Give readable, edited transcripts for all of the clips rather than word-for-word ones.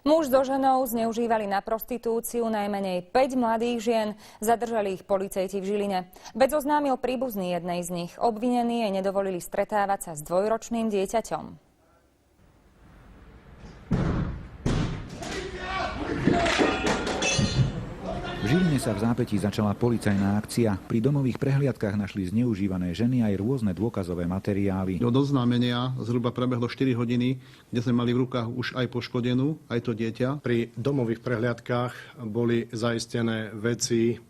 Muž so ženou zneužívali na prostitúciu najmenej 5 mladých žien. Zadržali ich policajti v Žiline. Bec oznámil príbuzný jednej z nich. Obvinení jej nedovolili stretávať sa s dvojročným dieťaťom. V Žiline sa v zápätí začala policajná akcia. Pri domových prehliadkach našli zneužívané ženy aj rôzne dôkazové materiály. Od oznámenia zhruba prebehlo 4 hodiny, kde sme mali v rukách už aj poškodenú, aj to dieťa. Pri domových prehliadkách boli zaistené veci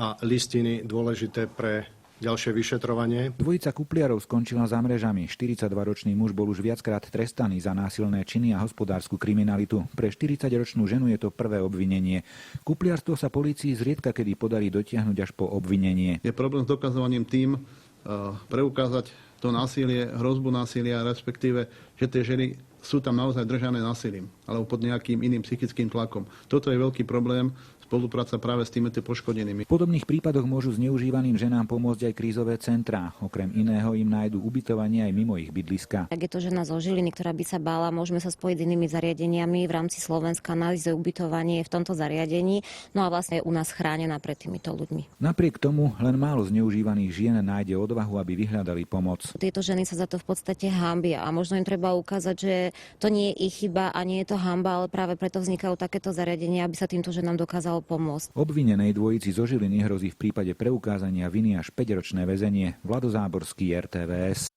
a listiny dôležité pre ďalšie vyšetrovanie. Dvojica kupliarov skončila za mrežami. 42-ročný muž bol už viackrát trestaný za násilné činy a hospodársku kriminalitu. Pre 40-ročnú ženu je to prvé obvinenie. Kupliarstvo sa polícii zriedka kedy podarí dotiahnuť až po obvinenie. Je problém s dokazovaním tým, preukázať to násilie, hrozbu násilia, respektíve, že tie ženy sú tam naozaj držané násilím alebo pod nejakým iným psychickým tlakom. Toto je veľký problém. Spolupráca práve s týmito poškodenými. V podobných prípadoch môžu zneužívaným ženám pomôcť aj krízové centrá. Okrem iného im nájdu ubytovanie aj mimo ich bydliska. Ak je to žena zo Žiliny, ktorá by sa bála, môžeme sa spojiť s inými zariadeniami v rámci Slovenska, nájsť ubytovanie v tomto zariadení, no a vlastne je u nás chránená pred týmito ľuďmi. Napriek tomu len málo zneužívaných žien nájde odvahu, aby vyhľadali pomoc. Tieto ženy sa za to v podstate hanbia a možno im treba ukázať, že to nie je ich chyba a nie je to hanba, ale práve preto vznikajú takéto zariadenia, aby sa týmto ženám dokázalo pomôcť. Obvinenej dvojici zo Žiliny hrozí v prípade preukázania viny až 5-ročné väzenie. Vlado Záborský, RTVS.